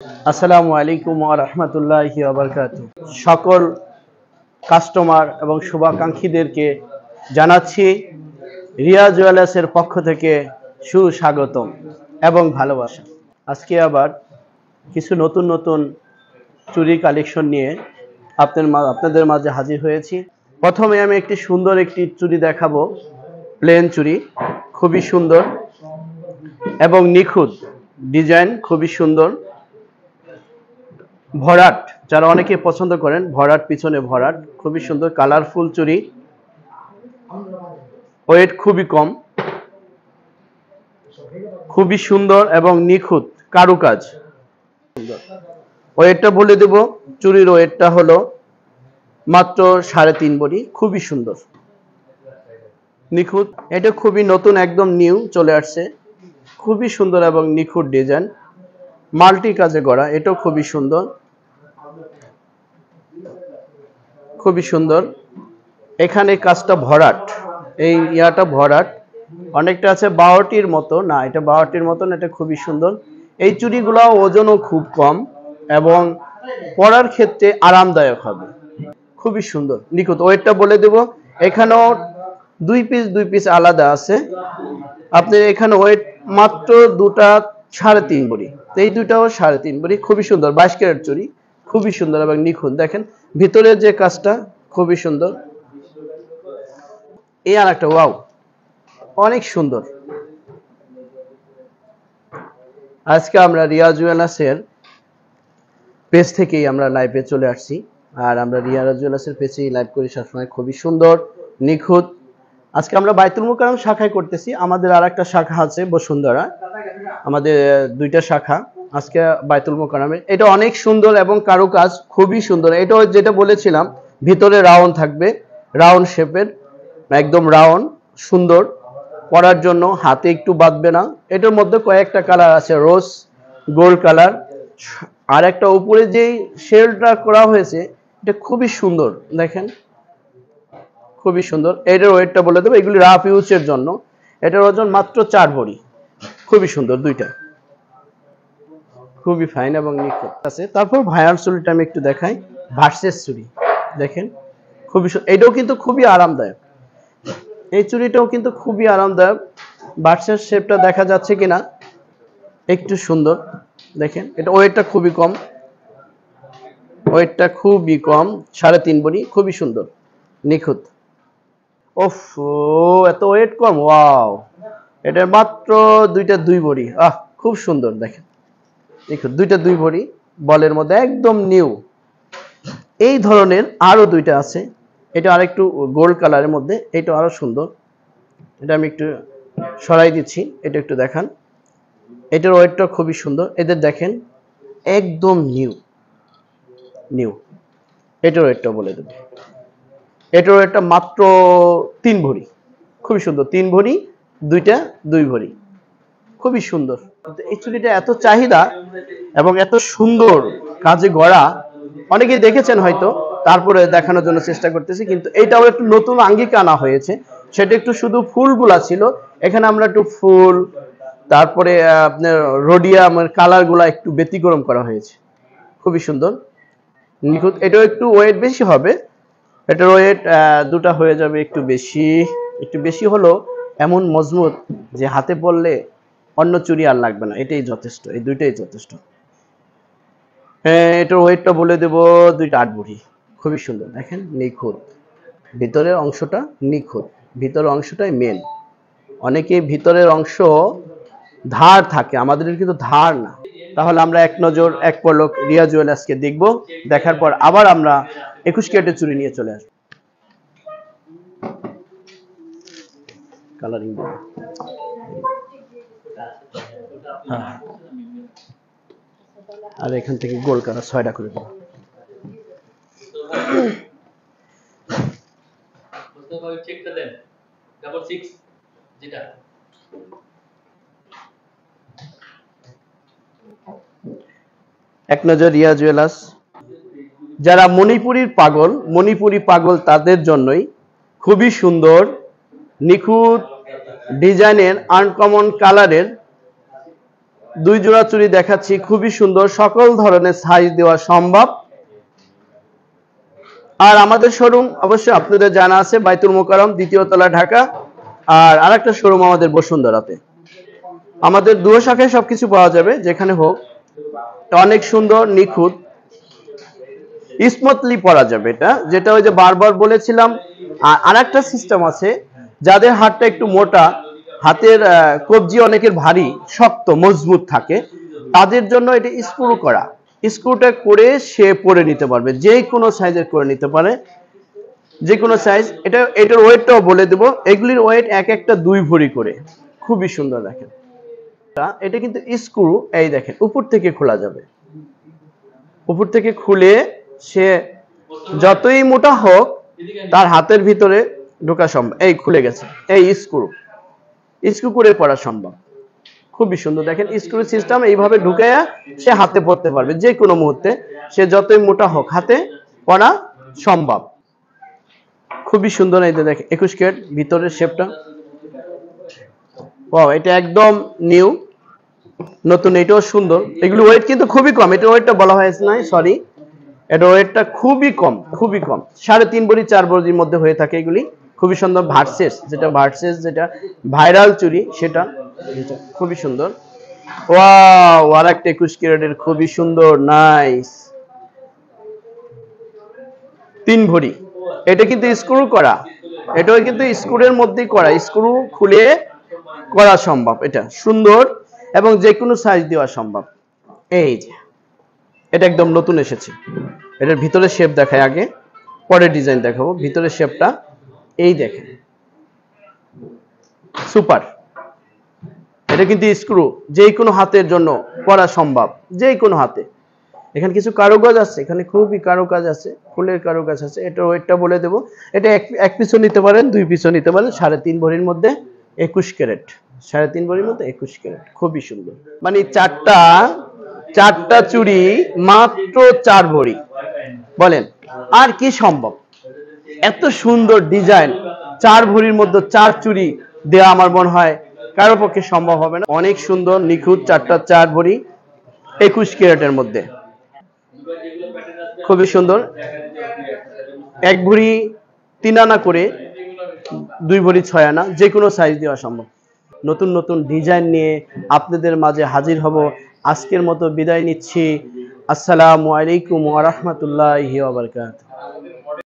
আসসালামু আলাইকুম ওয়া রাহমাতুল্লাহি ওয়া বারাকাতুহু। সকল কাস্টমার এবং শুভাকাঙ্ক্ষীদেরকে জানাচ্ছি রিয়া জুয়েলার্সের পক্ষ থেকে সুস্বাগতম এবং ভালোবাসা। আজকে আবার কিছু নতুন নতুন চুড়ি কালেকশন নিয়ে আপনাদের মাঝে হাজির হয়েছি। প্রথমে আমি একটি সুন্দর একটি চুড়ি দেখাবো, প্লেন চুড়ি, খুবই সুন্দর এবং নিখুঁত ডিজাইন, খুবই সুন্দর। ভরাট, যারা অনেকে পছন্দ করেন, ভরাট, পিছনে ভরাট, খুবই সুন্দর কালারফুল চুড়ি। ওয়েট খুবই কম, খুবই সুন্দর এবং নিখুঁত কারুকাজ। ওয়েটটা বলে দেব, চুড়ির ওয়েটটা হলো মাত্র 3.5 ভরি। খুবই সুন্দর, নিখুঁত। এটা খুবই নতুন, একদম নিউ চলে আসছে। খুবই সুন্দর এবং নিখুঁত ডিজাইন, মাল্টি কাজে গড়া। এটাও খুবই সুন্দর, খুবই সুন্দর। এখানে কাজটা ভরাট, এই ইয়াটা ভরাট, অনেকটা আছে 12টির মতো না, এটা 12টির মতন। এটা খুবই সুন্দর। এই চুড়িগুলো ওজনও খুব কম এবং পরার ক্ষেত্রে আরামদায়ক হবে। খুবই সুন্দর, নিখুঁত। ওয়েটটা বলে দেব, এখানেও দুই পিস আলাদা আছে। আপনি এখানে ওয়েট মাত্র দুটা 3.5 ভরি, এই দুটাও 3.5 ভরি। খুবই সুন্দর, 22 ক্যারেট চুড়ি, খুবই সুন্দর এবং নিখুঁত। দেখেন ভিতরের যে কাজটা খুবই সুন্দর। এই আর একটা, ওয়াও, অনেক সুন্দর। আজকে আমরা রিয়া জুয়েলার্সের পেজ থেকেই আমরা লাইভে চলে আসছি, আর আমরা রিয়া জুয়েলার্সের পেজেই লাইভ করি সবসময়। খুবই সুন্দর, নিখুঁত। আজকে আমরা বাইতুল মুকাররম শাখায় করতেছি, আমাদের আর একটা শাখা আছে বসুন্ধরা, আমাদের 2টা শাখা। আজকে বাইতুল মুকাররমে। এটা অনেক সুন্দর এবং কারুকাজ খুবই সুন্দর। এটা যেটা বলেছিলাম, ভিতরে রাউন্ড থাকবে, রাউন্ড শেপের, একদম রাউন্ড, সুন্দর। পরার জন্য হাতে একটু বাঁধবে না। এটার মধ্যে কয়েকটা কালার আছে, রোজ গোল্ড কালার, আর একটা উপরে যেই শেলটা করা হয়েছে এটা খুবই সুন্দর। দেখেন খুবই সুন্দর। এটার ওয়েটটা বলে দেবো, এগুলি রাফ ইউজের জন্য। এটার ওজন মাত্র 4 ভরি। খুবই সুন্দর, দুইটা খুবই ফাইন এবং নিখুঁত আছে। তারপর ভায়ার চুড়িটা আমি একটু দেখাই, ভার্সেস চুড়ি। দেখেন খুবই, এটাও কিন্তু খুবই আরামদায়ক। এই চুড়িটাও কিন্তু খুবই আরামদায়ক। ভার্সেস শেপটা দেখা যাচ্ছে কিনা, একটু সুন্দর। দেখেন এটা ওয়েটটা খুবই কম, ওয়েটটা খুবই কম, 3.5 ভরি। খুবই সুন্দর, নিখুঁত। ওফ, এত ওয়েট কম, ওয়াও। এটার মাত্র 2 ভরি। খুব সুন্দর। দেখেন নিখুঁত, 2 ভরি, বলের মধ্যে, একদম নিউ। এই ধরনের আরো 2টা আছে। এটা আরেকটু গোল্ড কালারের মধ্যে, এটা আরো সুন্দর। এটা আমি একটু সরাই দিচ্ছি, এটা একটু দেখান। এটার ওয়েটটা খুবই সুন্দর। এদের দেখেন একদম নিউ নিউ। এটার ওয়েটটা বলে দেব, এটার ওয়েটটা মাত্র 3 ভরি। খুবই সুন্দর, 3 ভরি, 2 ভরি। খুবই সুন্দর। এই চুড়িটা এত চাহিদা এবং এত সুন্দর কাজে গড়া, অনেকেই দেখেছেন হয়তো, তারপরে দেখানোর জন্য চেষ্টা করতেছি। কিন্তু এইটাও একটু নতুন আঙ্গিকে আনা হয়েছে। সেটা একটু শুধু ফুলগুলা ছিল, এখানে আমরা একটু ফুল, তারপরে আপনার রোডিয়ামের কালারগুলা একটু ব্যতিক্রম করা হয়েছে। খুবই সুন্দর, নিখুঁত। এটাও একটু ওয়েট বেশি হবে। এটার ওয়েট দুটা হয়ে যাবে একটু বেশি হলো এমন মজবুত যে হাতে পড়লে অন্য চুড়ি আর লাগবে না। এটাই যথেষ্ট, এই 2টাই যথেষ্ট। এটার ওয়েটটা বলে দেব, 2টা 8 ভরি। খুবই সুন্দর। দেখেন নিখুঁত, ভিতরের অংশটা নিখুঁত, ভিতরের অংশটাই মেন। অনেকে ভিতরের অংশ ধার থাকে, আমাদের কিন্তু ধার না। তাহলে আমরা এক নজর, এক পলক রিয়া জুয়েলার্সকে দেখব, দেখার পর আবার আমরা 21 ক্যারেটের চুড়ি নিয়ে চলে আসবো। কালারিং আর এখান থেকে গোল্ড কালার 6টা করে দেবো। এক নজর রিয়া জুয়েলার্স। যারা মণিপুরি পাগল তাদের জন্যই খুবই সুন্দর, নিখুঁত ডিজাইনের, আনকমন কালারের দুই জোড়া চুড়ি দেখাচ্ছি, খুবই সুন্দর, সকল ধরনের সাইজ দেওয়া সম্ভব। আর আমাদের শোরুম অবশ্যই আপনাদের জানা আছে, বাইতুল মোকাররম, 2য় তলা, ঢাকা। আর আরেকটা শোরুম আমাদের বসুন্ধরাতে। আমাদের দুই শাখায় সবকিছু পাওয়া যাবে, যেখানে হোক। অনেক সুন্দর, নিখুঁত, স্মুথলি পরা যাবে এটা, যেটা ওই যে বারবার বলেছিলাম। আর আরেকটা সিস্টেম আছে, যাদের হাতটা একটু মোটা, হাতের কবজি অনেকের ভারী, শক্ত, মজবুত থাকে, তাদের জন্য এটা স্ক্রু করা। স্ক্রুটা করে সে পরে নিতে পারবে, যে কোনো সাইজের করে নিতে পারে, যে কোনো সাইজ। এটার ওয়েটটাও বলে দেব, এগুলির ওয়েট এক একটা 2 ভরি করে। খুবই সুন্দর দেখেন। এটা কিন্তু স্ক্রু, এই দেখেন, উপর থেকে খোলা যাবে। উপর থেকে খুলে সে যতই মোটা হোক তার হাতের ভিতরে ঢোকা সম্ভব। এই খুলে গেছে, এই স্ক্রু করে পরা সম্ভব। খুবই সুন্দর দেখেন, স্ক্রু সিস্টেম এইভাবে ঢুকাইয়া সে হাতে পরতে পারবে, যে কোনো মুহূর্তে, সে যতই মোটা হোক হাতে পরা সম্ভব। খুবই সুন্দর। এই দেখেন 21 ক্যারেট ভিতরের শেপটা। ওয়াও, এটা একদম নিউ, নতুন, এটাও সুন্দর। এগুলো ওয়েট কিন্তু খুবই কম, এটা ওয়েটটা বলা হয়েছে না, সরি, এটা ওয়েটটা খুবই কম, খুবই কম। 3.5 ভরি 4 ভরির মধ্যে হয়ে থাকে এগুলি। খুবই সুন্দর, ভার্সেস, যেটা ভাইরাল চুড়ি, সেটা খুবই সুন্দর। ওয়াও, আরেকটা 21 ক্যারেটের খুবই সুন্দর, নাইস, 3 ভরি। এটা কিন্তু স্ক্রু করা, এটাও কিন্তু স্ক্রুর মধ্যেই করা, স্ক্রু খুলে করা সম্ভব। এটা সুন্দর এবং যে কোনো সাইজ দেওয়া সম্ভব। এই যে এটা একদম নতুন এসেছে। এটার ভিতরের শেপ দেখায় আগে, পরে ডিজাইন দেখাবো। ভিতরের শেপটা এই দেখেন, সুপার। এটা কিন্তু স্ক্রু, যে কোনো হাতের জন্য করা সম্ভব, যে কোনো হাতে। এখানে কিছু কারুকাজ আছে, এখানে খুবই কারুকাজ আছে, ফুলের কারুকাজ আছে। এটার ওয়েটটা বলে দেব। এটা এক পিসও নিতে পারেন, 2 পিসও নিতে পারেন। 3.5 ভরির মধ্যে 21 ক্যারেট, 3.5 ভরির মধ্যে 21 ক্যারেট, খুবই সুন্দর। মানে চারটা চুড়ি মাত্র 4 ভরি, বলেন আর কি সম্ভব? এত সুন্দর ডিজাইন, 4 ভরির মধ্যে 4 চুড়ি দেওয়া আমার মনে হয় কারো পক্ষে সম্ভব হবে না। অনেক সুন্দর, নিখুঁত, 4 ভরি 21 ক্যারেটের মধ্যে, খুবই সুন্দর। 1 ভরি 3 আনা করে, 2 ভরি 6 আনা, যে কোনো সাইজ দেওয়া সম্ভব। নতুন নতুন ডিজাইন নিয়ে আপনাদের মাঝে হাজির হব। আজকের মতো বিদায় নিচ্ছি। আসসালামু আলাইকুম ওয়া রাহমাতুল্লাহি ওয়া বারাকাতুহু।